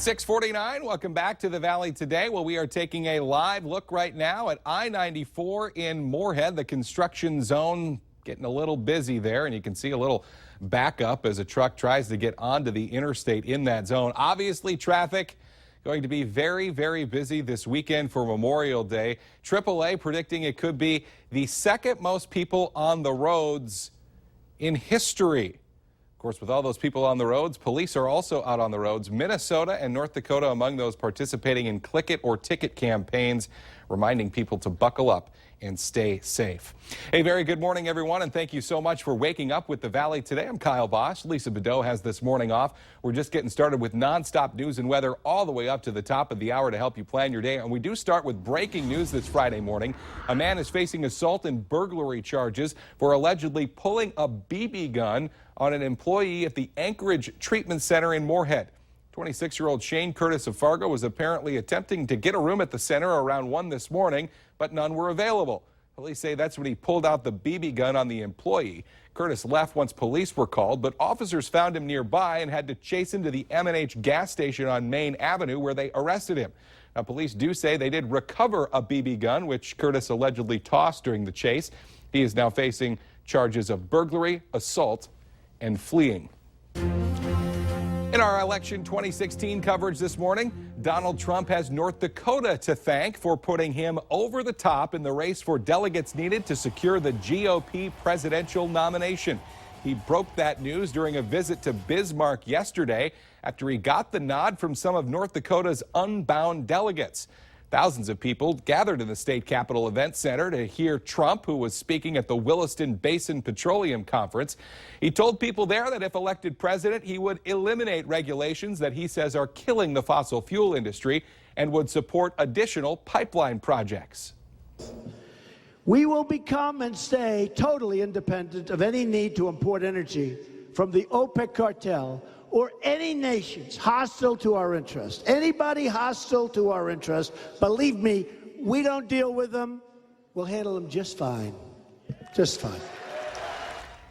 6:49, welcome back to the Valley today. Well, we are taking a live look right now at I-94 in Moorhead. The construction zone getting a little busy there, and you can see a little backup as a truck tries to get onto the interstate in that zone. Obviously, traffic going to be very, very busy this weekend for Memorial Day. AAA predicting it could be the second most people on the roads in history. Of course, with all those people on the roads, police are also out on the roads. Minnesota and North Dakota among those participating in click it or ticket campaigns, reminding people to buckle up and stay safe. A very good morning, everyone, and thank you so much for waking up with the Valley today. I'm Kyle Bosch. Lisa Bedeau has this morning off. We're just getting started with nonstop news and weather all the way up to the top of the hour to help you plan your day. And we do start with breaking news this Friday morning. A man is facing assault and burglary charges for allegedly pulling a BB gun on an employee at the Anchorage Treatment Center in Moorhead. 26-year-old Shane Curtis of Fargo was apparently attempting to get a room at the center around 1 this morning, but none were available. Police say that's when he pulled out the BB gun on the employee. Curtis left once police were called, but officers found him nearby and had to chase him to the M&H gas station on Main Avenue, where they arrested him. Now, police do say they did recover a BB gun, which Curtis allegedly tossed during the chase. He is now facing charges of burglary, assault, and fleeing. In our election 2016 coverage this morning, Donald Trump has North Dakota to thank for putting him over the top in the race for delegates needed to secure the GOP presidential nomination. He broke that news during a visit to Bismarck yesterday after he got the nod from some of North Dakota's unbound delegates. Thousands of people gathered in the state capitol event center to hear Trump, who was speaking at the Williston Basin Petroleum Conference. He told people there that if elected president, he would eliminate regulations that he says are killing the fossil fuel industry and would support additional pipeline projects. We will become and stay totally independent of any need to import energy from the OPEC cartel or any nations hostile to our interest. Anybody hostile to our interest, believe me, we don't deal with them. We'll handle them just fine. Just fine.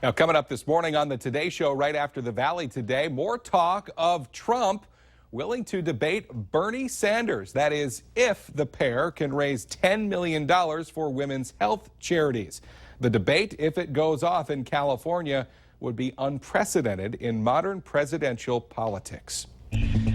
Now, coming up this morning on the Today Show right after the Valley today, more talk of Trump willing to debate Bernie Sanders. That is, if the pair can raise $10 million for women's health charities. The debate, if it goes off in California, would be unprecedented in modern presidential politics.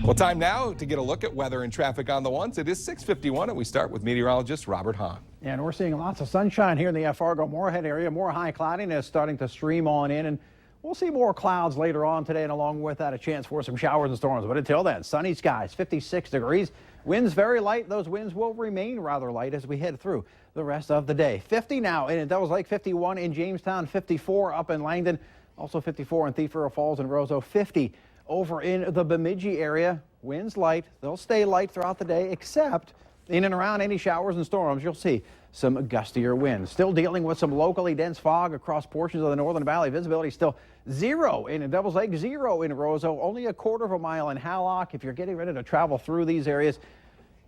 Well, time now to get a look at weather and traffic on the ones. It is 6:51, and we start with meteorologist Robert Hahn. And we're seeing lots of sunshine here in the Fargo-Moorhead area. More high cloudiness starting to stream on in, and we'll see more clouds later on today, and along with that, a chance for some showers and storms. But until then, sunny skies, 56 degrees. Winds very light. Those winds will remain rather light as we head through the rest of the day. 50 now in Devils Lake, 51 in Jamestown, 54 up in Langdon. Also 54 in Thief River Falls and Roseau, 50 over in the Bemidji area. Winds light. They'll stay light throughout the day, except in and around any showers and storms. You'll see some gustier winds. Still dealing with some locally dense fog across portions of the Northern Valley. Visibility still 0 in Devils Lake, 0 in Roseau, only a quarter of a mile in Hallock. If you're getting ready to travel through these areas,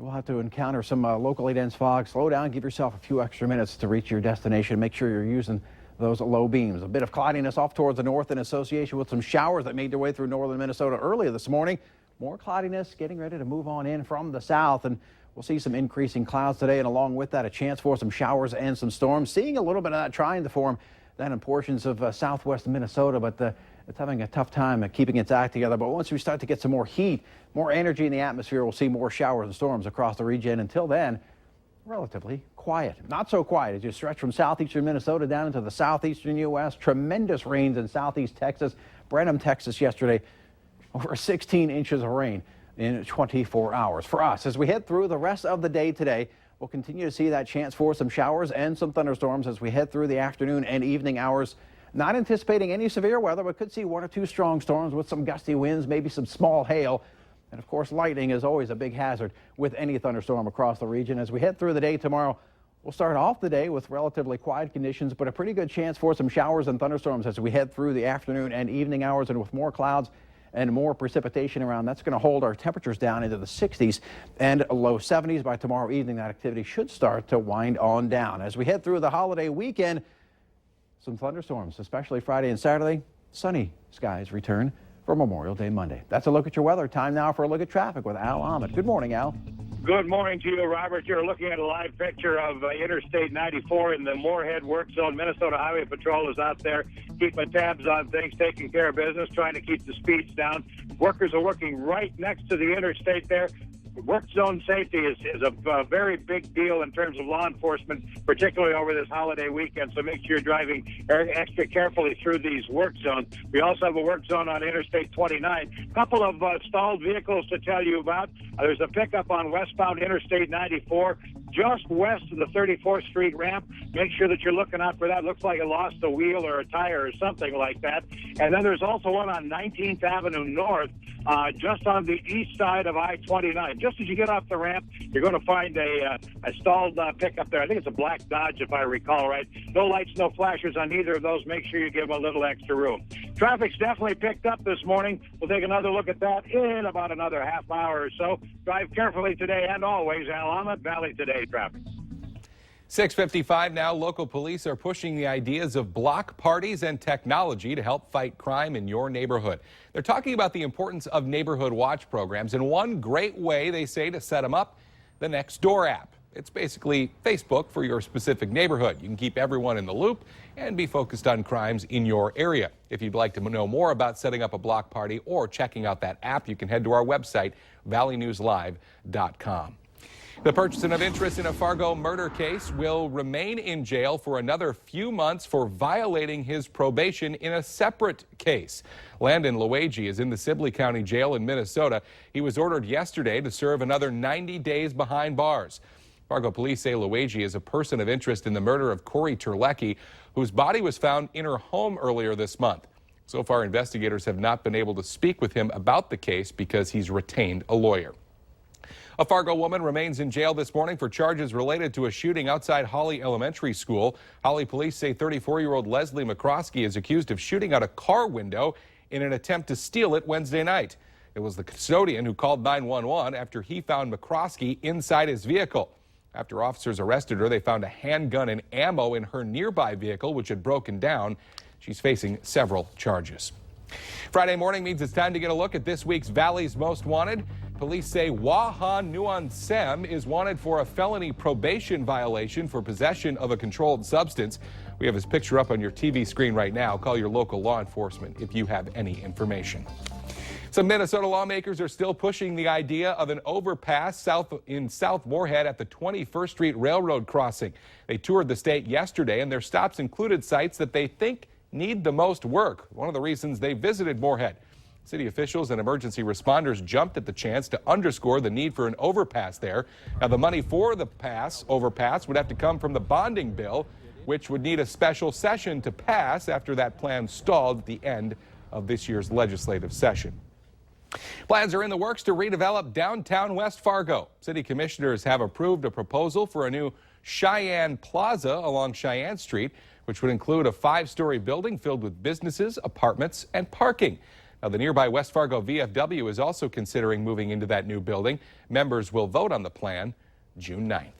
you'll have to encounter some locally dense fog. Slow down, give yourself a few extra minutes to reach your destination. Make sure you're using those low beams. A bit of cloudiness off towards the north in association with some showers that made their way through northern Minnesota earlier this morning. More cloudiness getting ready to move on in from the south, and we'll see some increasing clouds today, and along with that, a chance for some showers and some storms. Seeing a little bit of that trying to form that in portions of southwest Minnesota, but it's having a tough time keeping its act together. But once we start to get some more heat, more energy in the atmosphere, we'll see more showers and storms across the region. Until then, relatively quiet. Not so quiet as you stretch from southeastern Minnesota down into the southeastern U.S. Tremendous rains in southeast Texas. Brenham, Texas yesterday, over 16 inches of rain in 24 hours. For us, as we head through the rest of the day today, we'll continue to see that chance for some showers and some thunderstorms as we head through the afternoon and evening hours. Not anticipating any severe weather, but could see 1 or 2 strong storms with some gusty winds, maybe some small hail. And, of course, lightning is always a big hazard with any thunderstorm across the region. As we head through the day tomorrow, we'll start off the day with relatively quiet conditions, but a pretty good chance for some showers and thunderstorms as we head through the afternoon and evening hours, and with more clouds and more precipitation around. That's going to hold our temperatures down into the 60s and low 70s. By tomorrow evening, that activity should start to wind on down. As we head through the holiday weekend, some thunderstorms, especially Friday and Saturday. Sunny skies return for Memorial Day Monday. That's a look at your weather. Time now for a look at traffic with Al Ahmed. Good morning, Al. Good morning to you, Robert. You're looking at a live picture of Interstate 94 in the Moorhead work zone. Minnesota Highway Patrol is out there keeping tabs on things, taking care of business, trying to keep the speeds down. Workers are working right next to the interstate there. Work zone safety is a very big deal in terms of law enforcement, particularly over this holiday weekend, so make sure you're driving extra carefully through these work zones. We also have a work zone on Interstate 29. A couple of stalled vehicles to tell you about. There's a pickup on westbound Interstate 94 just west of the 34th Street ramp. Make sure that you're looking out for that. Looks like it lost a wheel or a tire or something like that. And then there's also one on 19th Avenue North, just on the east side of I-29. Just as you get off the ramp, you're going to find a stalled pickup there. I think it's a black Dodge, if I recall right. No lights, no flashers on either of those. Make sure you give them a little extra room. Traffic's definitely picked up this morning. We'll take another look at that in about another half hour or so. Drive carefully today and always. Al Ahmed, Valley Today traffic. 6:55 now. Local police are pushing the ideas of block parties and technology to help fight crime in your neighborhood. They're talking about the importance of neighborhood watch programs, and one great way they say to set them up, the Nextdoor app. It's basically Facebook for your specific neighborhood. You can keep everyone in the loop and be focused on crimes in your area. If you'd like to know more about setting up a block party or checking out that app, you can head to our website, valleynewslive.com. The person of interest in a Fargo murder case will remain in jail for another few months for violating his probation in a separate case. Landon Luigi is in the Sibley County Jail in Minnesota. He was ordered yesterday to serve another 90 days behind bars. Fargo police say Luigi is a person of interest in the murder of Corey Terlecki, whose body was found in her home earlier this month. So far, investigators have not been able to speak with him about the case because he's retained a lawyer. A Fargo woman remains in jail this morning for charges related to a shooting outside Holly Elementary School. Holly police say 34-year-old Leslie McCroskey is accused of shooting out a car window in an attempt to steal it Wednesday night. It was the custodian who called 911 after he found McCroskey inside his vehicle. After officers arrested her, they found a handgun and ammo in her nearby vehicle, which had broken down. She's facing several charges. Friday morning means it's time to get a look at this week's Valley's Most Wanted. Police say Wahan Nuan Sem is wanted for a felony probation violation for possession of a controlled substance. We have his picture up on your TV screen right now. Call your local law enforcement if you have any information. Some Minnesota lawmakers are still pushing the idea of an overpass in South Moorhead at the 21st Street Railroad crossing. They toured the state yesterday, and their stops included sites that they think need the most work. One of the reasons they visited Moorhead. City officials and emergency responders jumped at the chance to underscore the need for an overpass there. Now, the money for the overpass would have to come from the bonding bill, which would need a special session to pass after that plan stalled at the end of this year's legislative session. Plans are in the works to redevelop downtown West Fargo. City commissioners have approved a proposal for a new Cheyenne Plaza along Cheyenne Street, which would include a 5-story building filled with businesses, apartments, and parking. Now, the nearby West Fargo VFW is also considering moving into that new building. Members will vote on the plan June 9th.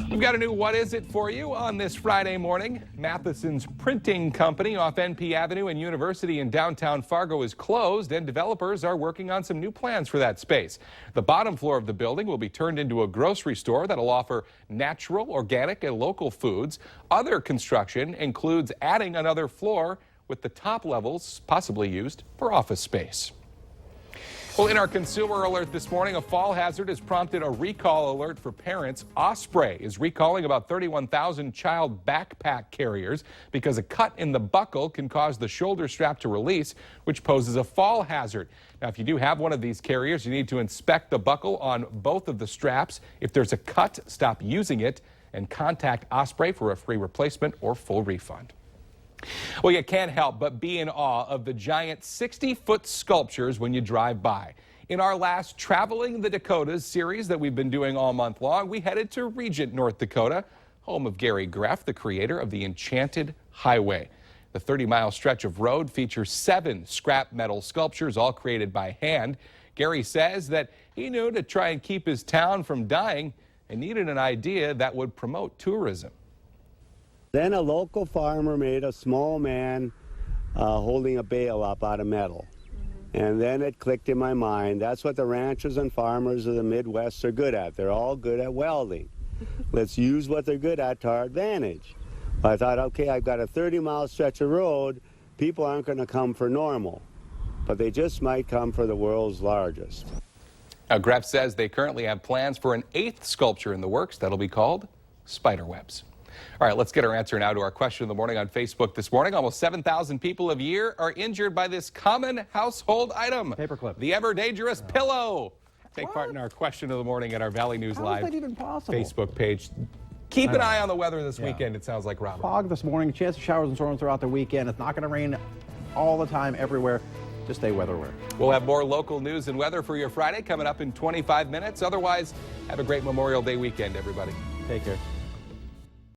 We've got a new What Is It for you on this Friday morning. Mathesons Printing Company off NP Avenue and University in downtown Fargo is closed, and developers are working on some new plans for that space. The bottom floor of the building will be turned into a grocery store that'll offer natural, organic, and local foods. Other construction includes adding another floor, with the top levels possibly used for office space. Well, in our consumer alert this morning, a fall hazard has prompted a recall alert for parents. Osprey is recalling about 31,000 child backpack carriers because a cut in the buckle can cause the shoulder strap to release, which poses a fall hazard. Now, if you do have one of these carriers, you need to inspect the buckle on both of the straps. If there's a cut, stop using it and contact Osprey for a free replacement or full refund. Well, you can't help but be in awe of the giant 60-foot sculptures when you drive by. In our last Traveling the Dakotas series that we've been doing all month long, we headed to Regent, North Dakota, home of Gary Greff, the creator of the Enchanted Highway. The 30-mile stretch of road features 7 scrap metal sculptures, all created by hand. Gary says that he knew to try and keep his town from dying and needed an idea that would promote tourism. Then a local farmer made a small man holding a bale up out of metal. And then it clicked in my mind, that's what the ranchers and farmers of the Midwest are good at. They're all good at welding. Let's use what they're good at to our advantage. I thought, okay, I've got a 30-mile stretch of road. People aren't going to come for normal, but they just might come for the world's largest. Now, Greff says they currently have plans for an 8th sculpture in the works that'll be called Spiderwebs. All right, let's get our answer now to our question of the morning on Facebook this morning. Almost 7,000 people a year are injured by this common household item. Paperclip. The ever dangerous pillow. Take part in our question of the morning at our Valley News How Live is that even possible? Facebook page. Keep an eye on the weather this weekend, it sounds like, Robert. Fog this morning, chance of showers and storms throughout the weekend. It's not going to rain all the time everywhere. Just stay weather aware. We'll have more local news and weather for your Friday coming up in 25 minutes. Otherwise, have a great Memorial Day weekend, everybody. Take care.